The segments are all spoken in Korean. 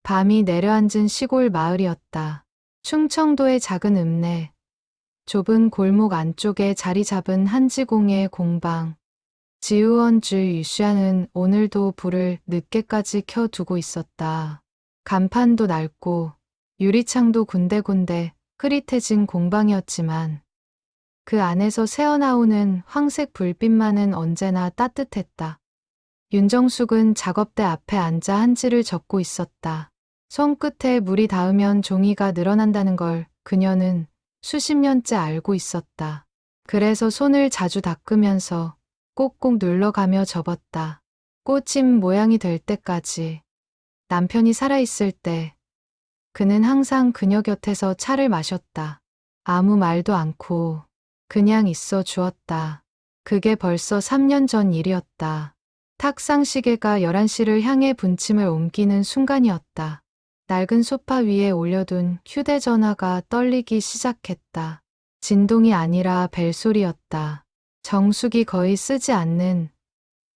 밤이 내려앉은 시골 마을이었다. 충청도의 작은 읍내, 좁은 골목 안쪽에 자리 잡은 한지공의 공방. 지우원주 유시아는 오늘도 불을 늦게까지 켜두고 있었다. 간판도 낡고 유리창도 군데군데 흐릿해진 공방이었지만 그 안에서 새어나오는 황색 불빛만은 언제나 따뜻했다. 윤정숙은 작업대 앞에 앉아 한지를 적고 있었다. 손끝에 물이 닿으면 종이가 늘어난다는 걸 그녀는 수십 년째 알고 있었다. 그래서 손을 자주 닦으면서 꼭꼭 눌러가며 접었다. 꽃임 모양이 될 때까지. 남편이 살아있을 때 그는 항상 그녀 곁에서 차를 마셨다. 아무 말도 않고 그냥 있어 주었다. 그게 벌써 3년 전 일이었다. 탁상 시계가 11시를 향해 분침을 옮기는 순간이었다. 낡은 소파 위에 올려둔 휴대전화가 떨리기 시작했다. 진동이 아니라 벨소리였다. 정숙이 거의 쓰지 않는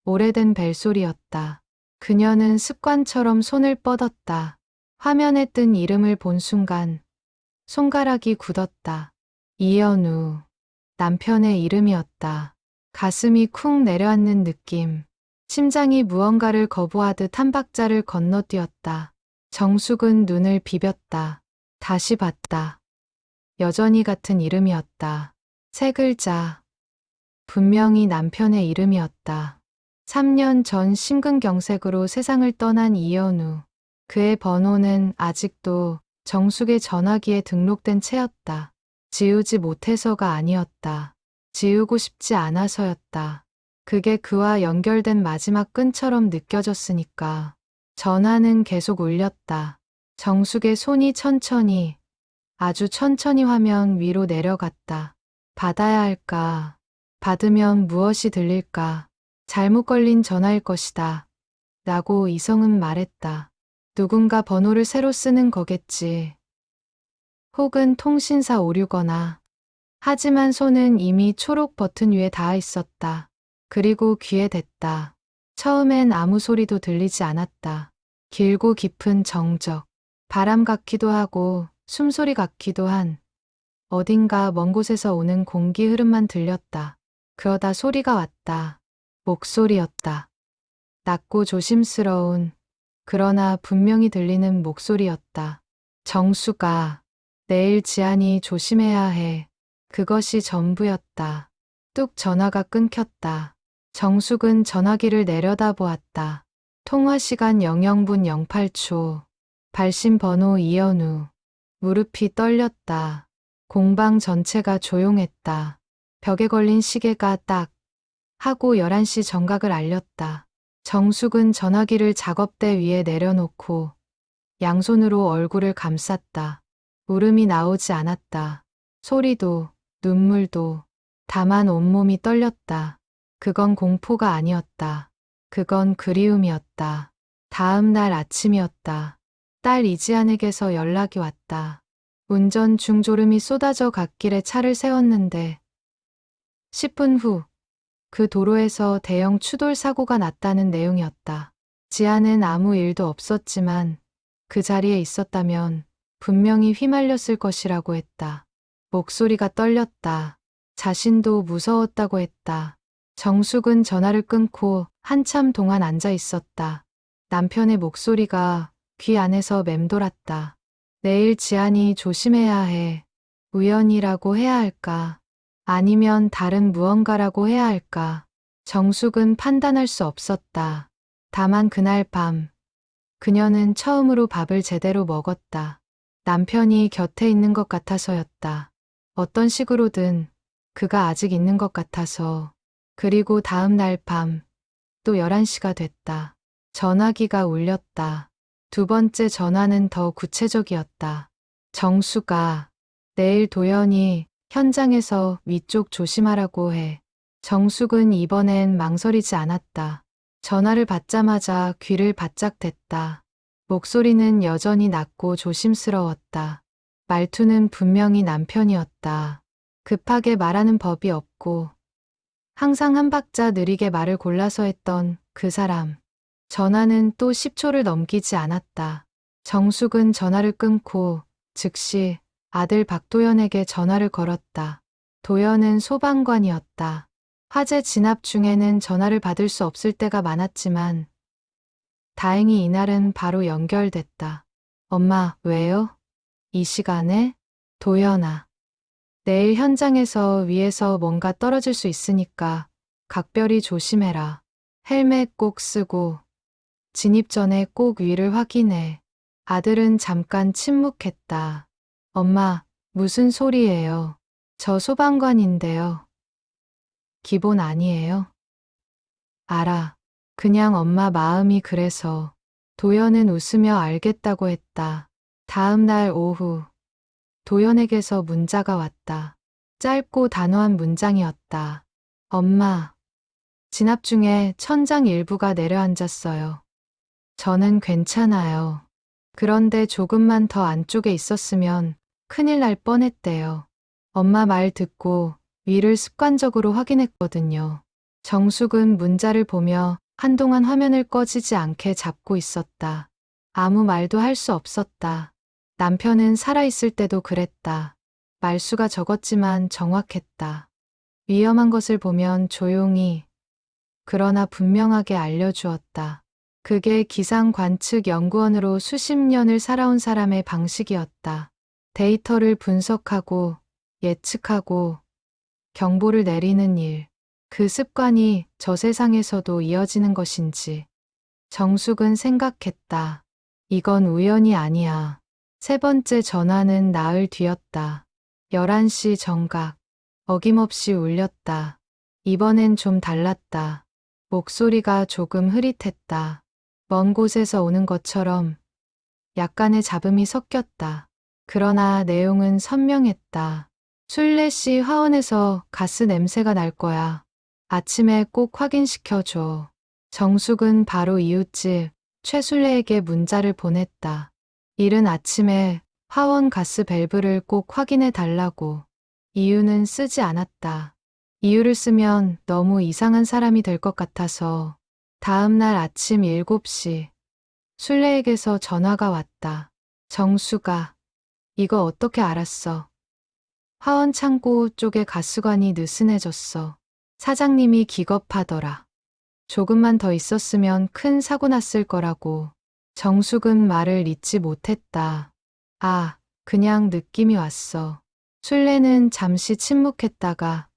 오래된 벨소리였다. 그녀는 습관처럼 손을 뻗었다. 화면에 뜬 이름을 본 순간 손가락이 굳었다. 이현우. 남편의 이름이었다. 가슴이 쿵 내려앉는 느낌. 심장이 무언가를 거부하듯 한 박자를 건너뛰었다. 정숙은 눈을 비볐다. 다시 봤다. 여전히 같은 이름이었다. 세 글자. 분명히 남편의 이름이었다. 3년 전 심근경색으로 세상을 떠난 이현우. 그의 번호는 아직도 정숙의 전화기에 등록된 채였다. 지우지 못해서가 아니었다. 지우고 싶지 않아서였다. 그게 그와 연결된 마지막 끈처럼 느껴졌으니까. 전화는 계속 울렸다. 정숙의 손이 천천히, 아주 천천히 화면 위로 내려갔다. 받아야 할까? 받으면 무엇이 들릴까? 잘못 걸린 전화일 것이다. 라고 이성은 말했다. 누군가 번호를 새로 쓰는 거겠지. 혹은 통신사 오류거나. 하지만 손은 이미 초록 버튼 위에 닿아 있었다. 그리고 귀에 댔다. 처음엔 아무 소리도 들리지 않았다. 길고 깊은 정적. 바람 같기도 하고 숨소리 같기도 한 어딘가 먼 곳에서 오는 공기 흐름만 들렸다. 그러다 소리가 왔다. 목소리였다. 낮고 조심스러운, 그러나 분명히 들리는 목소리였다. 정수가, 내일 지안이 조심해야 해. 그것이 전부였다. 뚝 전화가 끊겼다. 정숙은 전화기를 내려다보았다. 통화 시간 00분 08초. 발신 번호 이현우. 무릎이 떨렸다. 공방 전체가 조용했다. 벽에 걸린 시계가 딱 하고 11시 정각을 알렸다. 정숙은 전화기를 작업대 위에 내려놓고 양손으로 얼굴을 감쌌다. 울음이 나오지 않았다. 소리도, 눈물도. 다만 온몸이 떨렸다. 그건 공포가 아니었다. 그건 그리움이었다. 다음 날 아침이었다. 딸 이지안에게서 연락이 왔다. 운전 중 졸음이 쏟아져 갓길에 차를 세웠는데 10분 후 그 도로에서 대형 추돌 사고가 났다는 내용이었다. 지안은 아무 일도 없었지만 그 자리에 있었다면 분명히 휘말렸을 것이라고 했다. 목소리가 떨렸다. 자신도 무서웠다고 했다. 정숙은 전화를 끊고 한참 동안 앉아 있었다. 남편의 목소리가 귀 안에서 맴돌았다. 내일 지안이 조심해야 해. 우연이라고 해야 할까? 아니면 다른 무언가라고 해야 할까? 정숙은 판단할 수 없었다. 다만 그날 밤, 그녀는 처음으로 밥을 제대로 먹었다. 남편이 곁에 있는 것 같아서였다. 어떤 식으로든 그가 아직 있는 것 같아서. 그리고 다음 날 밤, 또 11시가 됐다. 전화기가 울렸다. 두 번째 전화는 더 구체적이었다. 정수가, 내일 도연이 현장에서 위쪽 조심하라고 해. 정숙은 이번엔 망설이지 않았다. 전화를 받자마자 귀를 바짝 댔다. 목소리는 여전히 낮고 조심스러웠다. 말투는 분명히 남편이었다. 급하게 말하는 법이 없고 항상 한 박자 느리게 말을 골라서 했던 그 사람. 전화는 또 10초를 넘기지 않았다. 정숙은 전화를 끊고 즉시 아들 박도연에게 전화를 걸었다. 도연은 소방관이었다. 화재 진압 중에는 전화를 받을 수 없을 때가 많았지만 다행히 이날은 바로 연결됐다. 엄마, 왜요? 이 시간에? 도연아. 내일 현장에서 위에서 뭔가 떨어질 수 있으니까 각별히 조심해라. 헬멧 꼭 쓰고 진입 전에 꼭 위를 확인해. 아들은 잠깐 침묵했다. 엄마, 무슨 소리예요? 저 소방관인데요. 기본 아니에요? 알아. 그냥 엄마 마음이 그래서. 도연은 웃으며 알겠다고 했다. 다음 날 오후, 도연에게서 문자가 왔다. 짧고 단호한 문장이었다. 엄마, 진압 중에 천장 일부가 내려앉았어요. 저는 괜찮아요. 그런데 조금만 더 안쪽에 있었으면 큰일 날 뻔했대요. 엄마 말 듣고 위를 습관적으로 확인했거든요. 정숙은 문자를 보며 한동안 화면을 꺼지지 않게 잡고 있었다. 아무 말도 할 수 없었다. 남편은 살아있을 때도 그랬다. 말수가 적었지만 정확했다. 위험한 것을 보면 조용히, 그러나 분명하게 알려주었다. 그게 기상관측연구원으로 수십 년을 살아온 사람의 방식이었다. 데이터를 분석하고 예측하고 경보를 내리는 일. 그 습관이 저 세상에서도 이어지는 것인지. 정숙은 생각했다. 이건 우연이 아니야. 세 번째 전화는 나흘 뒤였다. 11시 정각. 어김없이 울렸다. 이번엔 좀 달랐다. 목소리가 조금 흐릿했다. 먼 곳에서 오는 것처럼 약간의 잡음이 섞였다. 그러나 내용은 선명했다. 술래씨 화원에서 가스 냄새가 날 거야. 아침에 꼭 확인시켜줘. 정숙은 바로 이웃집 최술래에게 문자를 보냈다. 이른 아침에 화원 가스 밸브를 꼭 확인해 달라고. 이유는 쓰지 않았다. 이유를 쓰면 너무 이상한 사람이 될 것 같아서. 다음 날 아침 7시 술래에게서 전화가 왔다. 정수가, 이거 어떻게 알았어? 화원 창고 쪽에 가스관이 느슨해졌어. 사장님이 기겁하더라. 조금만 더 있었으면 큰 사고 났을 거라고. 정숙은 말을 잇지 못했다. 아, 그냥 느낌이 왔어. 술래는 잠시 침묵했다가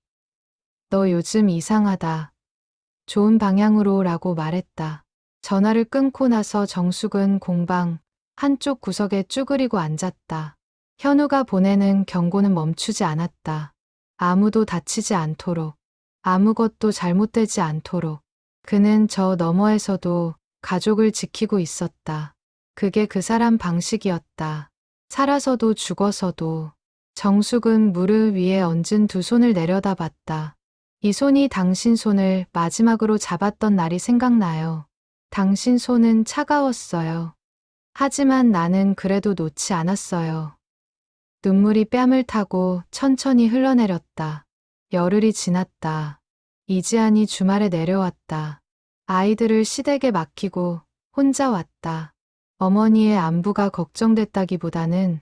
너 요즘 이상하다. 좋은 방향으로 라고 말했다. 전화를 끊고 나서 정숙은 공방 한쪽 구석에 쭈그리고 앉았다. 현우가 보내는 경고는 멈추지 않았다. 아무도 다치지 않도록, 아무것도 잘못되지 않도록. 그는 저 너머에서도 가족을 지키고 있었다. 그게 그 사람 방식이었다. 살아서도 죽어서도. 정숙은 무릎 위에 얹은 두 손을 내려다봤다. 이 손이 당신 손을 마지막으로 잡았던 날이 생각나요. 당신 손은 차가웠어요. 하지만 나는 그래도 놓지 않았어요. 눈물이 뺨을 타고 천천히 흘러내렸다. 열흘이 지났다. 이지안이 주말에 내려왔다. 아이들을 시댁에 맡기고 혼자 왔다. 어머니의 안부가 걱정됐다기보다는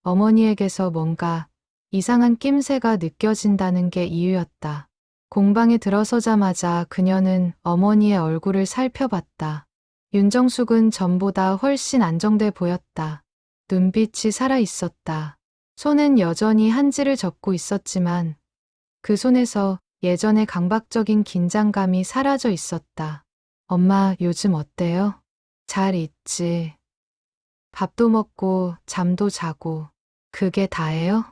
어머니에게서 뭔가 이상한 낌새가 느껴진다는 게 이유였다. 공방에 들어서자마자 그녀는 어머니의 얼굴을 살펴봤다. 윤정숙은 전보다 훨씬 안정돼 보였다. 눈빛이 살아있었다. 손은 여전히 한지를 접고 있었지만 그 손에서 예전의 강박적인 긴장감이 사라져 있었다. 엄마, 요즘 어때요? 잘 있지. 밥도 먹고 잠도 자고. 그게 다예요?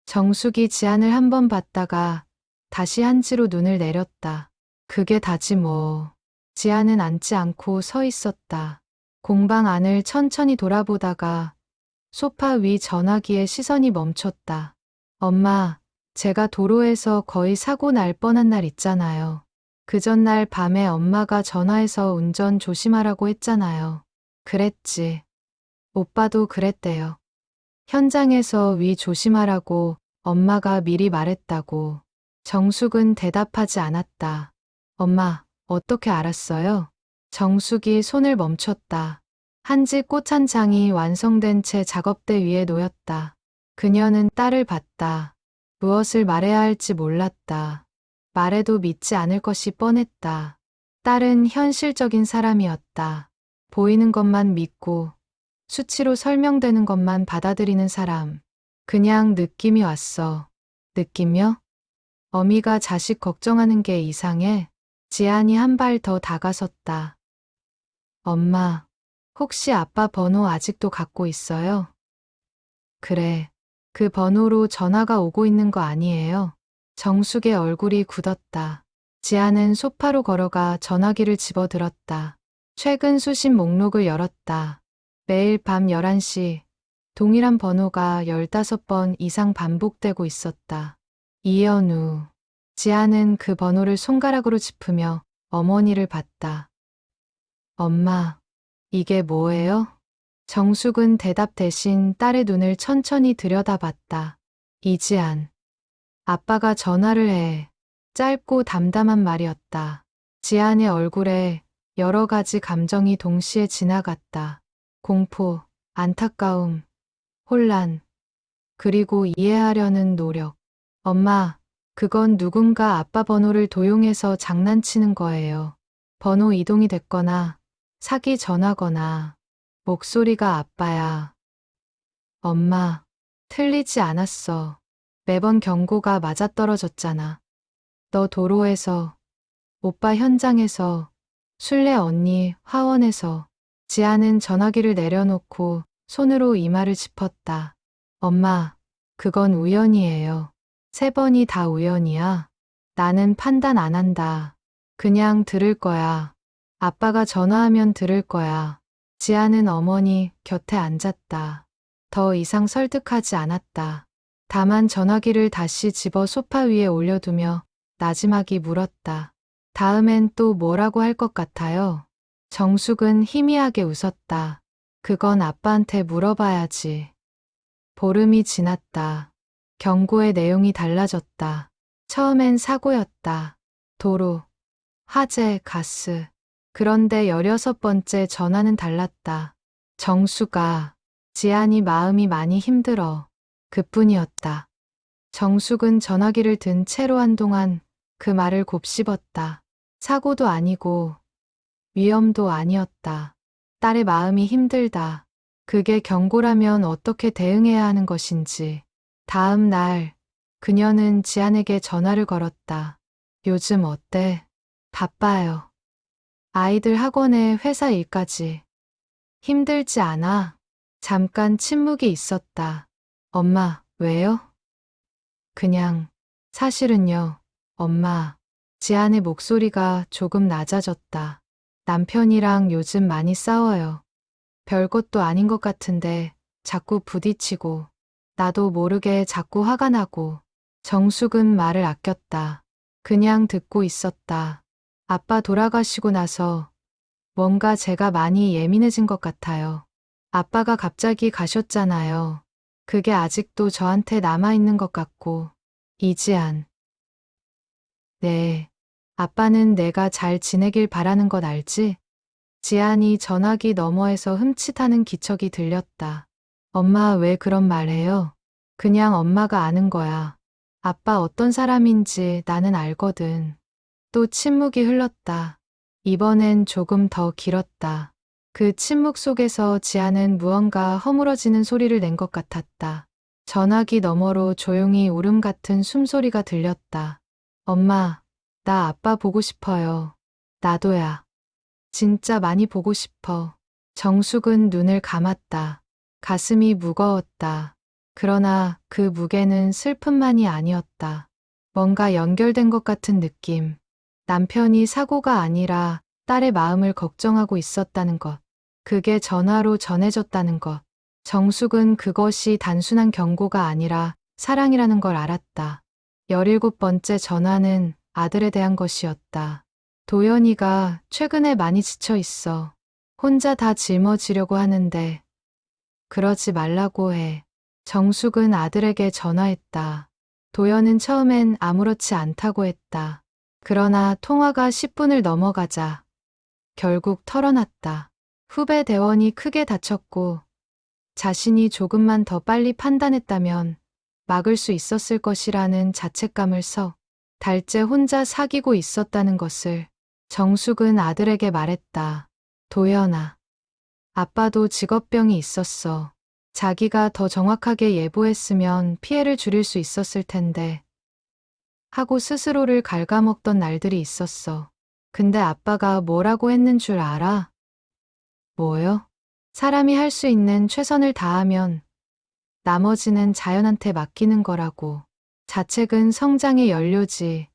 정숙이 지안을 한 번 봤다가 다시 한지로 눈을 내렸다. 그게 다지 뭐. 지안은 앉지 않고 서 있었다. 공방 안을 천천히 돌아보다가 소파 위 전화기에 시선이 멈췄다. 엄마, 제가 도로에서 거의 사고 날 뻔한 날 있잖아요. 그 전날 밤에 엄마가 전화해서 운전 조심하라고 했잖아요. 그랬지. 오빠도 그랬대요. 현장에서 위 조심하라고 엄마가 미리 말했다고. 정숙은 대답하지 않았다. 엄마, 어떻게 알았어요? 정숙이 손을 멈췄다. 한지 꽃 한 장이 완성된 채 작업대 위에 놓였다. 그녀는 딸을 봤다. 무엇을 말해야 할지 몰랐다. 말해도 믿지 않을 것이 뻔했다. 딸은 현실적인 사람이었다. 보이는 것만 믿고 수치로 설명되는 것만 받아들이는 사람. 그냥 느낌이 왔어. 느낌이요? 어미가 자식 걱정하는 게 이상해. 지안이 한 발 더 다가섰다. 엄마, 혹시 아빠 번호 아직도 갖고 있어요? 그래. 그 번호로 전화가 오고 있는 거 아니에요? 정숙의 얼굴이 굳었다. 지아는 소파로 걸어가 전화기를 집어들었다. 최근 수신 목록을 열었다. 매일 밤 11시 동일한 번호가 15번 이상 반복되고 있었다. 이현우. 지아는 그 번호를 손가락으로 짚으며 어머니를 봤다. 엄마, 이게 뭐예요? 정숙은 대답 대신 딸의 눈을 천천히 들여다봤다. 이지안. 아빠가 전화를 해. 짧고 담담한 말이었다. 지안의 얼굴에 여러 가지 감정이 동시에 지나갔다. 공포, 안타까움, 혼란, 그리고 이해하려는 노력. 엄마, 그건 누군가 아빠 번호를 도용해서 장난치는 거예요. 번호 이동이 됐거나 사기 전화거나 목소리가 아빠야. 엄마, 틀리지 않았어. 매번 경고가 맞아떨어졌잖아. 너 도로에서, 오빠 현장에서, 술래 언니 화원에서. 지아는 전화기를 내려놓고 손으로 이마를 짚었다. 엄마, 그건 우연이에요. 3번이 다 우연이야. 나는 판단 안 한다. 그냥 들을 거야. 아빠가 전화하면 들을 거야. 지아는 어머니 곁에 앉았다. 더 이상 설득하지 않았다. 다만 전화기를 다시 집어 소파 위에 올려두며 나지막이 물었다. 다음엔 또 뭐라고 할 것 같아요? 정숙은 희미하게 웃었다. 그건 아빠한테 물어봐야지. 보름이 지났다. 경고의 내용이 달라졌다. 처음엔 사고였다. 도로, 화재, 가스. 그런데 16번째 전화는 달랐다. 정수가, 지안이 마음이 많이 힘들어. 그뿐이었다. 정숙은 전화기를 든 채로 한동안 그 말을 곱씹었다. 사고도 아니고 위험도 아니었다. 딸의 마음이 힘들다. 그게 경고라면 어떻게 대응해야 하는 것인지. 다음 날 그녀는 지안에게 전화를 걸었다. 요즘 어때? 바빠요. 아이들 학원에 회사 일까지. 힘들지 않아? 잠깐 침묵이 있었다. 엄마, 왜요? 그냥, 사실은요, 엄마. 지안의 목소리가 조금 낮아졌다. 남편이랑 요즘 많이 싸워요. 별것도 아닌 것 같은데 자꾸 부딪히고, 나도 모르게 자꾸 화가 나고. 정숙은 말을 아꼈다. 그냥 듣고 있었다. 아빠 돌아가시고 나서 뭔가 제가 많이 예민해진 것 같아요. 아빠가 갑자기 가셨잖아요. 그게 아직도 저한테 남아있는 것 같고. 이지안. 네. 아빠는 내가 잘 지내길 바라는 것 알지? 지안이 전화기 너머에서 흠칫하는 기척이 들렸다. 엄마 왜 그런 말 해요? 그냥 엄마가 아는 거야. 아빠 어떤 사람인지 나는 알거든. 또 침묵이 흘렀다. 이번엔 조금 더 길었다. 그 침묵 속에서 지아는 무언가 허물어지는 소리를 낸 것 같았다. 전화기 너머로 조용히 울음 같은 숨소리가 들렸다. 엄마, 나 아빠 보고 싶어요. 나도야. 진짜 많이 보고 싶어. 정숙은 눈을 감았다. 가슴이 무거웠다. 그러나 그 무게는 슬픔만이 아니었다. 뭔가 연결된 것 같은 느낌. 남편이 사고가 아니라 딸의 마음을 걱정하고 있었다는 것. 그게 전화로 전해졌다는 것. 정숙은 그것이 단순한 경고가 아니라 사랑이라는 걸 알았다. 17번째 전화는 아들에 대한 것이었다. 도연이가 최근에 많이 지쳐 있어. 혼자 다 짊어지려고 하는데 그러지 말라고 해. 정숙은 아들에게 전화했다. 도연은 처음엔 아무렇지 않다고 했다. 그러나 통화가 10분을 넘어가자 결국 털어놨다. 후배 대원이 크게 다쳤고 자신이 조금만 더 빨리 판단했다면 막을 수 있었을 것이라는 자책감을 서 달째 혼자 사귀고 있었다는 것을 정숙은 아들에게 말했다. 도연아, 아빠도 직업병이 있었어. 자기가 더 정확하게 예보했으면 피해를 줄일 수 있었을 텐데 하고 스스로를 갉아먹던 날들이 있었어. 근데 아빠가 뭐라고 했는 줄 알아? 뭐요? 사람이 할 수 있는 최선을 다하면 나머지는 자연한테 맡기는 거라고. 자책은 성장의 연료지.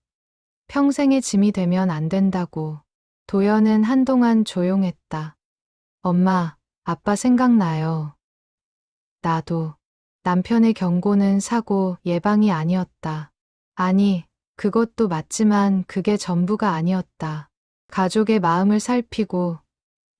평생의 짐이 되면 안 된다고. 도연은 한동안 조용했다. 엄마, 아빠 생각나요. 나도. 남편의 경고는 사고 예방이 아니었다. 아니, 그것도 맞지만 그게 전부가 아니었다. 가족의 마음을 살피고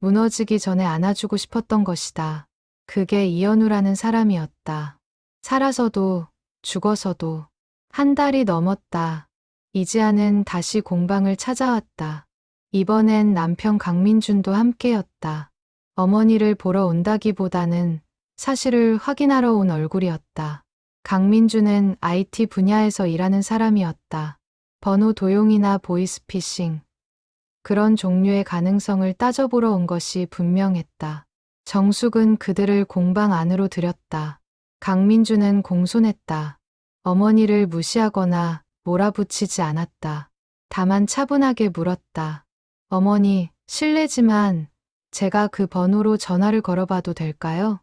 무너지기 전에 안아주고 싶었던 것이다. 그게 이현우라는 사람이었다. 살아서도 죽어서도. 한 달이 넘었다. 이지아는 다시 공방을 찾아왔다. 이번엔 남편 강민준도 함께였다. 어머니를 보러 온다기보다는 사실을 확인하러 온 얼굴이었다. 강민준은 IT 분야에서 일하는 사람이었다. 번호 도용이나 보이스피싱, 그런 종류의 가능성을 따져보러 온 것이 분명했다. 정숙은 그들을 공방 안으로 들였다. 강민준은 공손했다. 어머니를 무시하거나 몰아붙이지 않았다. 다만 차분하게 물었다. 어머니, 실례지만 제가 그 번호로 전화를 걸어봐도 될까요?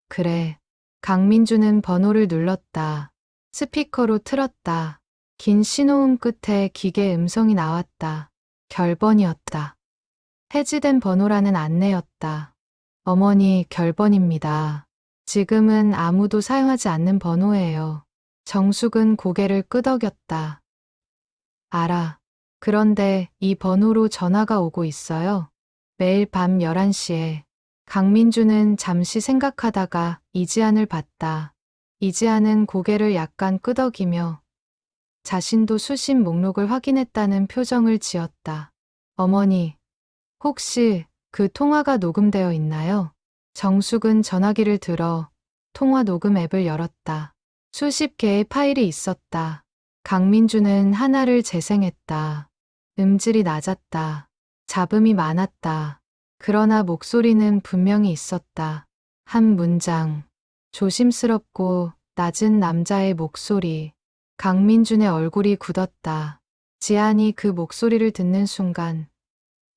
그래. 강민준은 번호를 눌렀다. 스피커로 틀었다. 긴 신호음 끝에 기계 음성이 나왔다. 결번이었다. 해지된 번호라는 안내였다. 어머니, 결번입니다. 지금은 아무도 사용하지 않는 번호예요. 정숙은 고개를 끄덕였다. 알아. 그런데 이 번호로 전화가 오고 있어요. 매일 밤 11시에. 강민주는 잠시 생각하다가 이지안을 봤다. 이지안은 고개를 약간 끄덕이며 자신도 수신 목록을 확인했다는 표정을 지었다. 어머니, 혹시 그 통화가 녹음되어 있나요? 정숙은 전화기를 들어 통화 녹음 앱을 열었다. 수십 개의 파일이 있었다. 강민주는 하나를 재생했다. 음질이 낮았다. 잡음이 많았다. 그러나 목소리는 분명히 있었다. 한 문장. 조심스럽고 낮은 남자의 목소리. 강민준의 얼굴이 굳었다. 지안이 그 목소리를 듣는 순간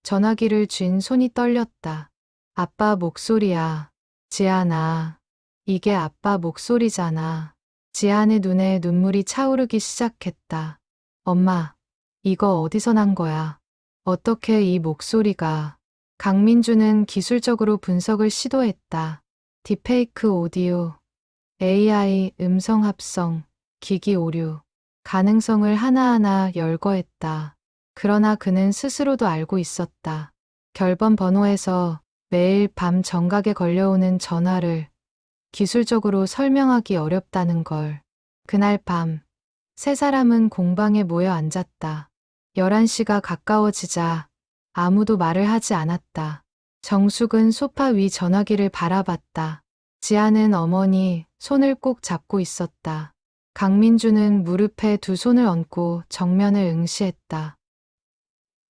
전화기를 쥔 손이 떨렸다. 아빠 목소리야. 지안아. 이게 아빠 목소리잖아. 지안의 눈에 눈물이 차오르기 시작했다. 엄마, 이거 어디서 난 거야? 어떻게 이 목소리가... 강민주는 기술적으로 분석을 시도했다. 딥페이크 오디오, AI 음성 합성, 기기 오류, 가능성을 하나하나 열거했다. 그러나 그는 스스로도 알고 있었다. 결번 번호에서 매일 밤 정각에 걸려오는 전화를 기술적으로 설명하기 어렵다는 걸. 그날 밤, 세 사람은 공방에 모여 앉았다. 11시가 가까워지자 아무도 말을 하지 않았다. 정숙은 소파 위 전화기를 바라봤다. 지아는 어머니 손을 꼭 잡고 있었다. 강민주는 무릎에 두 손을 얹고 정면을 응시했다.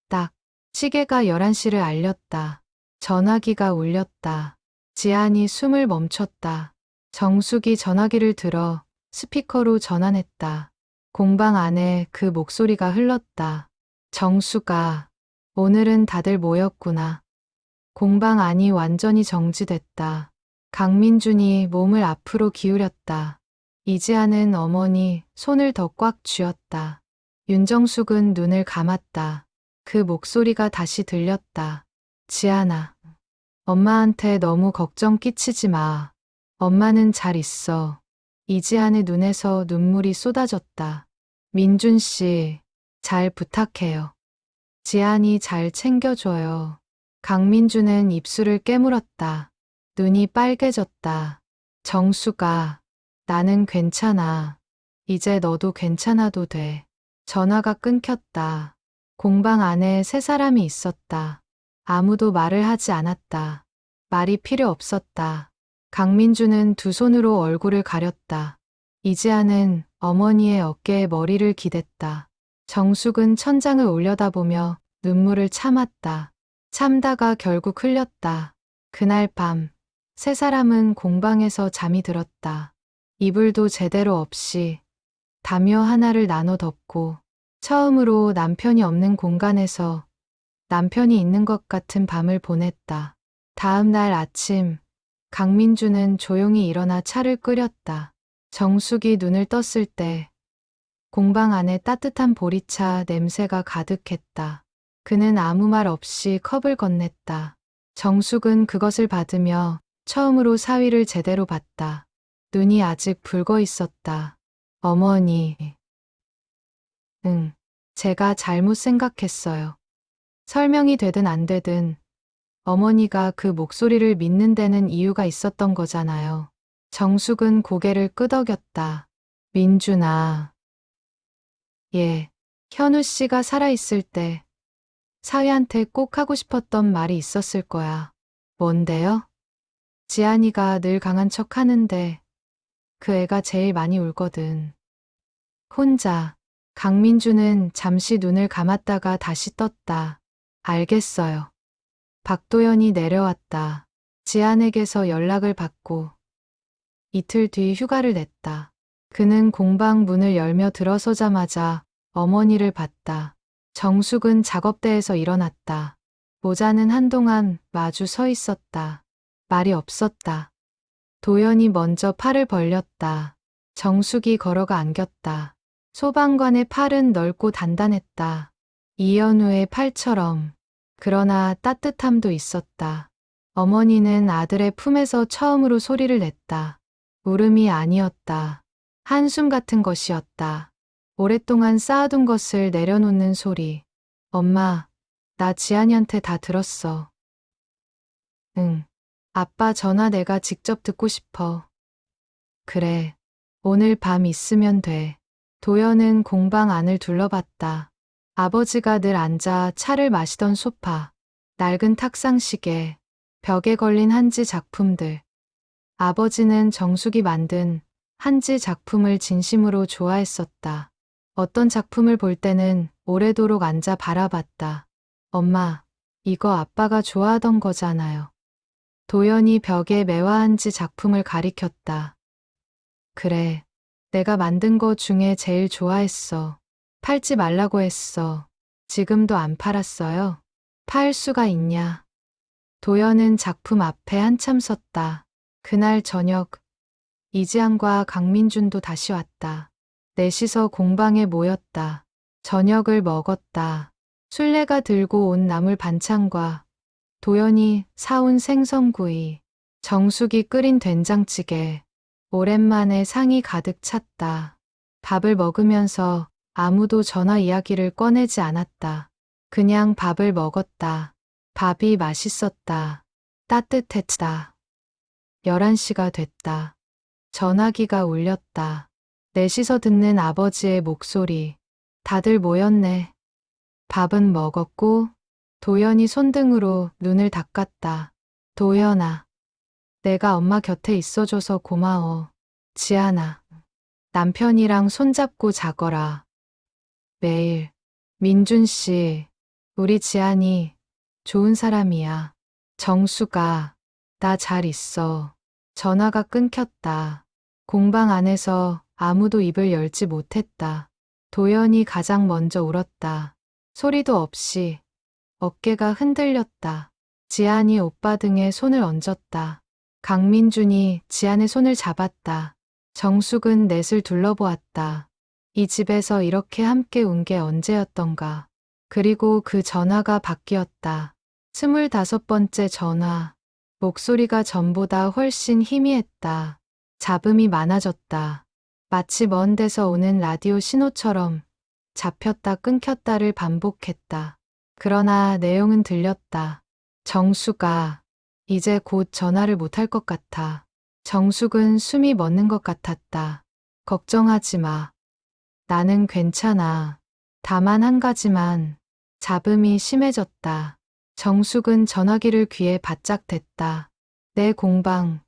딱, 시계가 11시를 알렸다. 전화기가 울렸다. 지안이 숨을 멈췄다. 정숙이 전화기를 들어 스피커로 전환했다. 공방 안에 그 목소리가 흘렀다. 정숙아, 오늘은 다들 모였구나. 공방 안이 완전히 정지됐다. 강민준이 몸을 앞으로 기울였다. 이지아는 어머니 손을 더 꽉 쥐었다. 윤정숙은 눈을 감았다. 그 목소리가 다시 들렸다. 지아나, 엄마한테 너무 걱정 끼치지 마. 엄마는 잘 있어. 이지안의 눈에서 눈물이 쏟아졌다. 민준 씨, 잘 부탁해요. 지안이 잘 챙겨줘요. 강민주는 입술을 깨물었다. 눈이 빨개졌다. 정수가, 나는 괜찮아. 이제 너도 괜찮아도 돼. 전화가 끊겼다. 공방 안에 세 사람이 있었다. 아무도 말을 하지 않았다. 말이 필요 없었다. 강민주는 두 손으로 얼굴을 가렸다. 이지아는 어머니의 어깨에 머리를 기댔다. 정숙은 천장을 올려다보며 눈물을 참았다. 참다가 결국 흘렸다. 그날 밤, 세 사람은 공방에서 잠이 들었다. 이불도 제대로 없이 담요 하나를 나눠 덮고 처음으로 남편이 없는 공간에서 남편이 있는 것 같은 밤을 보냈다. 다음 날 아침, 강민주는 조용히 일어나 차를 끓였다. 정숙이 눈을 떴을 때 공방 안에 따뜻한 보리차 냄새가 가득했다. 그는 아무 말 없이 컵을 건넸다. 정숙은 그것을 받으며 처음으로 사위를 제대로 봤다. 눈이 아직 붉어 있었다. 어머니. 응, 제가 잘못 생각했어요. 설명이 되든 안 되든 어머니가 그 목소리를 믿는 데는 이유가 있었던 거잖아요. 정숙은 고개를 끄덕였다. 민준아. 예, 현우 씨가 살아있을 때 사위한테 꼭 하고 싶었던 말이 있었을 거야. 뭔데요? 지안이가 늘 강한 척 하는데 그 애가 제일 많이 울거든. 혼자. 강민주는 잠시 눈을 감았다가 다시 떴다. 알겠어요. 박도연이 내려왔다. 지안에게서 연락을 받고 이틀 뒤 휴가를 냈다. 그는 공방 문을 열며 들어서자마자 어머니를 봤다. 정숙은 작업대에서 일어났다. 모자는 한동안 마주 서 있었다. 말이 없었다. 도연이 먼저 팔을 벌렸다. 정숙이 걸어가 안겼다. 소방관의 팔은 넓고 단단했다. 이현우의 팔처럼. 그러나 따뜻함도 있었다. 어머니는 아들의 품에서 처음으로 소리를 냈다. 울음이 아니었다. 한숨 같은 것이었다. 오랫동안 쌓아둔 것을 내려놓는 소리. 엄마, 나 지안이한테 다 들었어. 응. 아빠 전화 내가 직접 듣고 싶어. 그래. 오늘 밤 있으면 돼. 도연은 공방 안을 둘러봤다. 아버지가 늘 앉아 차를 마시던 소파, 낡은 탁상시계, 벽에 걸린 한지 작품들. 아버지는 정숙이 만든 한지 작품을 진심으로 좋아했었다. 어떤 작품을 볼 때는 오래도록 앉아 바라봤다. 엄마, 이거 아빠가 좋아하던 거잖아요. 도연이 벽에 매화한지 작품을 가리켰다. 그래, 내가 만든 거 중에 제일 좋아했어. 팔지 말라고 했어. 지금도 안 팔았어요? 팔 수가 있냐? 도연은 작품 앞에 한참 섰다. 그날 저녁, 이지안과 강민준도 다시 왔다. 넷이서 공방에 모였다. 저녁을 먹었다. 술래가 들고 온 나물 반찬과 도연이 사온 생선구이, 정숙이 끓인 된장찌개, 오랜만에 상이 가득 찼다. 밥을 먹으면서 아무도 전화 이야기를 꺼내지 않았다. 그냥 밥을 먹었다. 밥이 맛있었다. 따뜻했다. 11시가 됐다. 전화기가 울렸다. 넷이서 듣는 아버지의 목소리. 다들 모였네. 밥은 먹었고 도연이 손등으로 눈을 닦았다. 도연아, 내가 엄마 곁에 있어줘서 고마워. 지안아, 남편이랑 손잡고 자거라. 매일. 민준 씨, 우리 지안이 좋은 사람이야. 정수가, 나 잘 있어. 전화가 끊겼다. 공방 안에서 아무도 입을 열지 못했다. 도연이 가장 먼저 울었다. 소리도 없이. 어깨가 흔들렸다. 지안이 오빠 등에 손을 얹었다. 강민준이 지안의 손을 잡았다. 정숙은 넷을 둘러보았다. 이 집에서 이렇게 함께 운 게 언제였던가. 그리고 그 전화가 바뀌었다. 25번째 전화. 목소리가 전보다 훨씬 희미했다. 잡음이 많아졌다. 마치 먼 데서 오는 라디오 신호처럼 잡혔다 끊겼다를 반복했다. 그러나 내용은 들렸다. 정수가 이제 곧 전화를 못할 것 같아. 정숙은 숨이 멎는 것 같았다. 걱정하지 마. 나는 괜찮아. 다만 한 가지만. 잡음이 심해졌다. 정숙은 전화기를 귀에 바짝 댔다. 내 공방,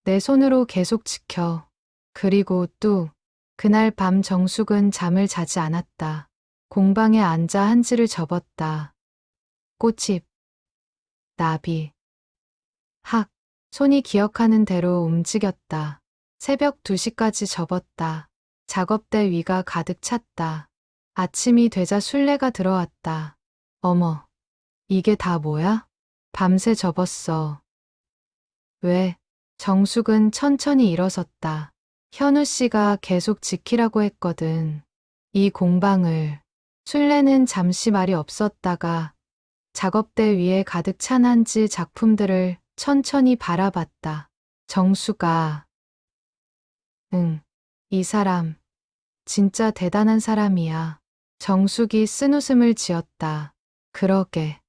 내 손으로 계속 지켜. 그리고 또 그날 밤 정숙은 잠을 자지 않았다. 공방에 앉아 한지를 접었다. 꽃잎, 나비, 학, 손이 기억하는 대로 움직였다. 새벽 2시까지 접었다. 작업대 위가 가득 찼다. 아침이 되자 술래가 들어왔다. 어머, 이게 다 뭐야? 밤새 접었어. 왜? 정숙은 천천히 일어섰다. 현우 씨가 계속 지키라고 했거든. 이 공방을. 술래는 잠시 말이 없었다가 작업대 위에 가득 찬 한지 작품들을 천천히 바라봤다. 정수가, 응, 이 사람, 진짜 대단한 사람이야. 정숙이 쓴웃음을 지었다. 그러게.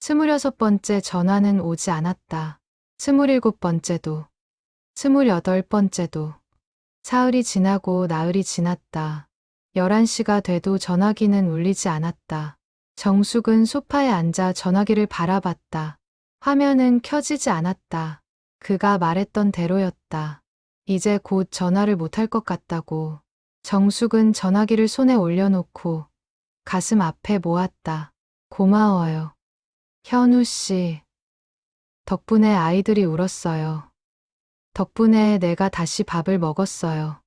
26번째 전화는 오지 않았다. 27번째도, 28번째도. 사흘이 지나고 나흘이 지났다. 11시가 돼도 전화기는 울리지 않았다. 정숙은 소파에 앉아 전화기를 바라봤다. 화면은 켜지지 않았다. 그가 말했던 대로였다. 이제 곧 전화를 못할 것 같다고. 정숙은 전화기를 손에 올려놓고 가슴 앞에 모았다. 고마워요. 현우 씨. 덕분에 아이들이 울었어요. 덕분에 내가 다시 밥을 먹었어요.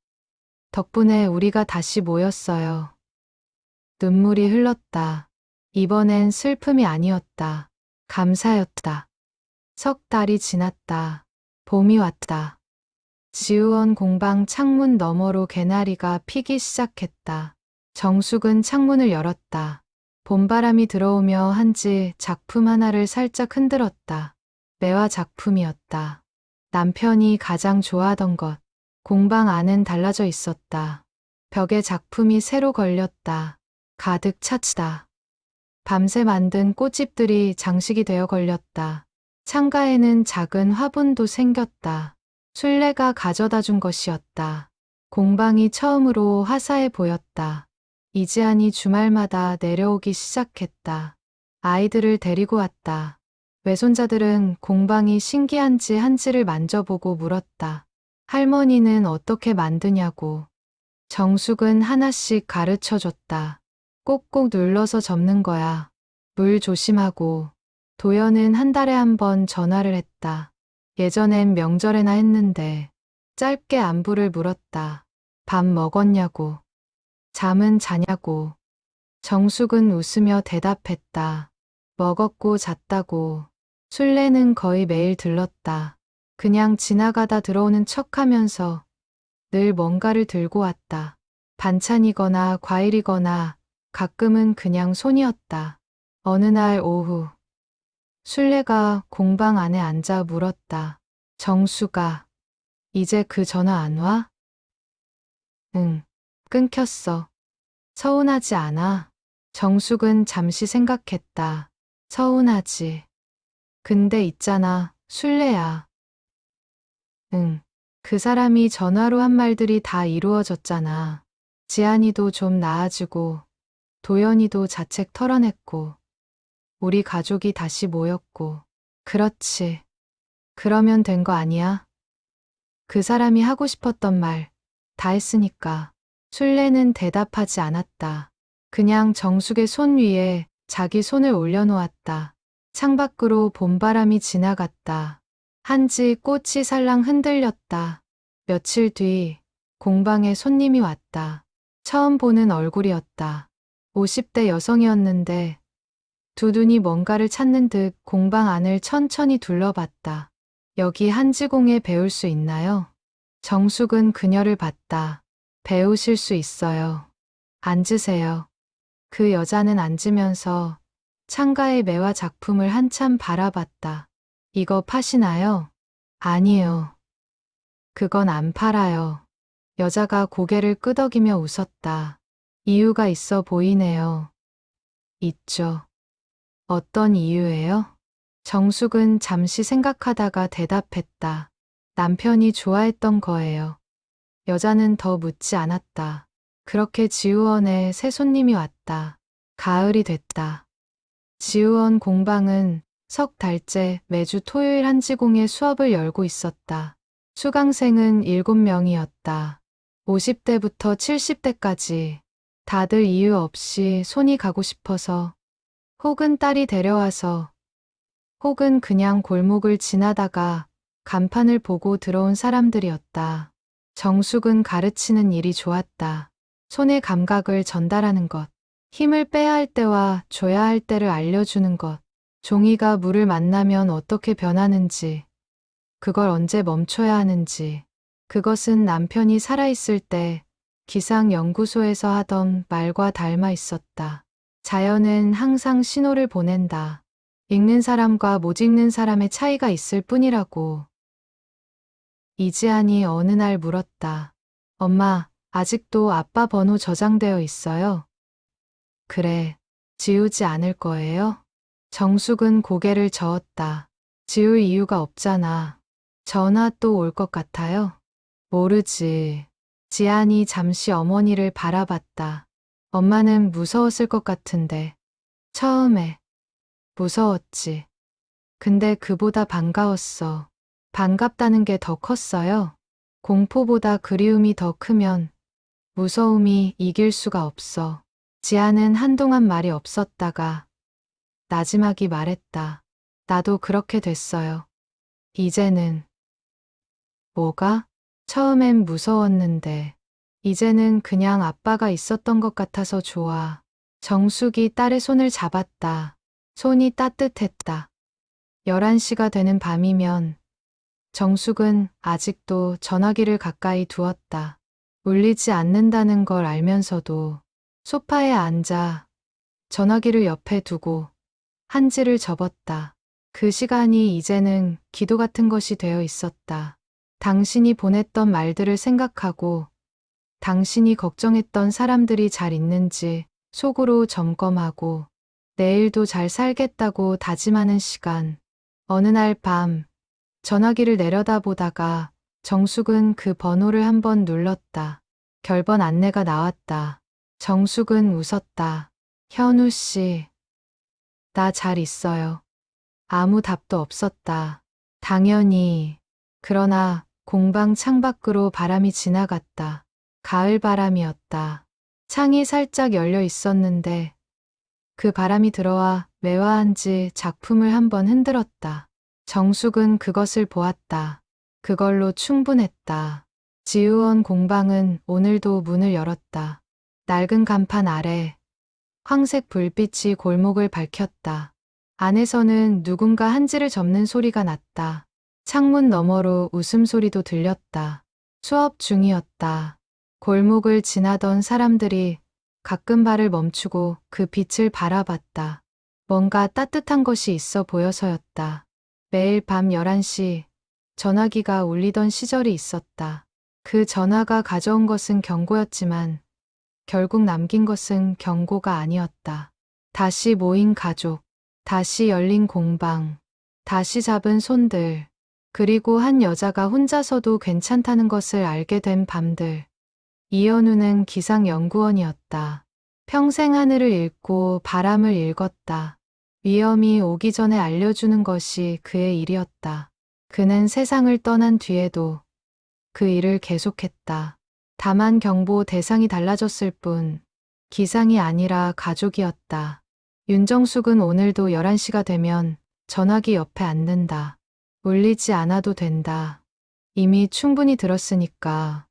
덕분에 우리가 다시 모였어요. 눈물이 흘렀다. 이번엔 슬픔이 아니었다. 감사였다. 석 달이 지났다. 봄이 왔다. 지우원 공방 창문 너머로 개나리가 피기 시작했다. 정숙은 창문을 열었다. 봄바람이 들어오며 한지 작품 하나를 살짝 흔들었다. 매화 작품이었다. 남편이 가장 좋아하던 것. 공방 안은 달라져 있었다. 벽에 작품이 새로 걸렸다. 가득 찼다. 밤새 만든 꽃집들이 장식이 되어 걸렸다. 창가에는 작은 화분도 생겼다. 술래가 가져다 준 것이었다. 공방이 처음으로 화사해 보였다. 이지안이 주말마다 내려오기 시작했다. 아이들을 데리고 왔다. 외손자들은 공방이 신기한지 한지를 만져보고 물었다. 할머니는 어떻게 만드냐고. 정숙은 하나씩 가르쳐줬다. 꼭꼭 눌러서 접는 거야. 물 조심하고. 도연은 한 달에 한 번 전화를 했다. 예전엔 명절에나 했는데 짧게 안부를 물었다. 밥 먹었냐고. 잠은 자냐고. 정숙은 웃으며 대답했다. 먹었고 잤다고. 술래는 거의 매일 들렀다. 그냥 지나가다 들어오는 척하면서 늘 뭔가를 들고 왔다. 반찬이거나 과일이거나 가끔은 그냥 손이었다. 어느 날 오후 술래가 공방 안에 앉아 물었다. 정수가 이제 그 전화 안 와? 응, 끊겼어. 서운하지 않아? 정숙은 잠시 생각했다. 서운하지. 근데 있잖아, 술래야. 응, 그 사람이 전화로 한 말들이 다 이루어졌잖아. 지안이도 좀 나아지고, 도연이도 자책 털어냈고, 우리 가족이 다시 모였고. 그렇지. 그러면 된 거 아니야? 그 사람이 하고 싶었던 말 다 했으니까. 술래는 대답하지 않았다. 그냥 정숙의 손 위에 자기 손을 올려놓았다. 창밖으로 봄바람이 지나갔다. 한지 꽃이 살랑 흔들렸다. 며칠 뒤 공방에 손님이 왔다. 처음 보는 얼굴이었다. 50대 여성이었는데 두 눈이 뭔가를 찾는 듯 공방 안을 천천히 둘러봤다. 여기 한지공예 배울 수 있나요? 정숙은 그녀를 봤다. 배우실 수 있어요. 앉으세요. 그 여자는 앉으면서 창가의 매화 작품을 한참 바라봤다. 이거 파시나요? 아니요. 그건 안 팔아요. 여자가 고개를 끄덕이며 웃었다. 이유가 있어 보이네요. 있죠. 어떤 이유예요? 정숙은 잠시 생각하다가 대답했다. 남편이 좋아했던 거예요. 여자는 더 묻지 않았다. 그렇게 지우원에 새 손님이 왔다. 가을이 됐다. 지우원 공방은 석 달째 매주 토요일 한지공에 수업을 열고 있었다. 수강생은 7명이었다. 50대부터 70대까지 다들 이유 없이 손이 가고 싶어서, 혹은 딸이 데려와서, 혹은 그냥 골목을 지나다가 간판을 보고 들어온 사람들이었다. 정숙은 가르치는 일이 좋았다. 손의 감각을 전달하는 것, 힘을 빼야 할 때와 줘야 할 때를 알려주는 것, 종이가 물을 만나면 어떻게 변하는지, 그걸 언제 멈춰야 하는지, 그것은 남편이 살아있을 때 기상연구소에서 하던 말과 닮아 있었다. 자연은 항상 신호를 보낸다. 읽는 사람과 못 읽는 사람의 차이가 있을 뿐이라고. 이지안이 어느 날 물었다. 엄마, 아직도 아빠 번호 저장되어 있어요? 그래, 지우지 않을 거예요? 정숙은 고개를 저었다. 지울 이유가 없잖아. 전화 또 올 것 같아요? 모르지. 지안이 잠시 어머니를 바라봤다. 엄마는 무서웠을 것 같은데. 처음에. 무서웠지. 근데 그보다 반가웠어. 반갑다는 게 더 컸어요. 공포보다 그리움이 더 크면 무서움이 이길 수가 없어. 지아는 한동안 말이 없었다가 나지막이 말했다. 나도 그렇게 됐어요. 이제는. 뭐가? 처음엔 무서웠는데 이제는 그냥 아빠가 있었던 것 같아서 좋아. 정숙이 딸의 손을 잡았다. 손이 따뜻했다. 11시가 되는 밤이면 정숙은 아직도 전화기를 가까이 두었다. 울리지 않는다는 걸 알면서도 소파에 앉아 전화기를 옆에 두고 한지를 접었다. 그 시간이 이제는 기도 같은 것이 되어 있었다. 당신이 보냈던 말들을 생각하고 당신이 걱정했던 사람들이 잘 있는지 속으로 점검하고 내일도 잘 살겠다고 다짐하는 시간. 어느 날 밤 전화기를 내려다보다가 정숙은 그 번호를 한번 눌렀다. 결번 안내가 나왔다. 정숙은 웃었다. 현우 씨, 나 잘 있어요. 아무 답도 없었다. 당연히. 그러나 공방 창밖으로 바람이 지나갔다. 가을 바람이었다. 창이 살짝 열려 있었는데 그 바람이 들어와 매화한지 작품을 한번 흔들었다. 정숙은 그것을 보았다. 그걸로 충분했다. 지우원 공방은 오늘도 문을 열었다. 낡은 간판 아래 황색 불빛이 골목을 밝혔다. 안에서는 누군가 한지를 접는 소리가 났다. 창문 너머로 웃음소리도 들렸다. 수업 중이었다. 골목을 지나던 사람들이 가끔 발을 멈추고 그 빛을 바라봤다. 뭔가 따뜻한 것이 있어 보여서였다. 매일 밤 11시 전화기가 울리던 시절이 있었다. 그 전화가 가져온 것은 경고였지만 결국 남긴 것은 경고가 아니었다. 다시 모인 가족, 다시 열린 공방, 다시 잡은 손들, 그리고 한 여자가 혼자서도 괜찮다는 것을 알게 된 밤들. 이현우는 기상연구원이었다. 평생 하늘을 읽고 바람을 읽었다. 위험이 오기 전에 알려주는 것이 그의 일이었다. 그는 세상을 떠난 뒤에도 그 일을 계속했다. 다만 경보 대상이 달라졌을 뿐 기상이 아니라 가족이었다. 윤정숙은 오늘도 11시가 되면 전화기 옆에 앉는다. 울리지 않아도 된다. 이미 충분히 들었으니까.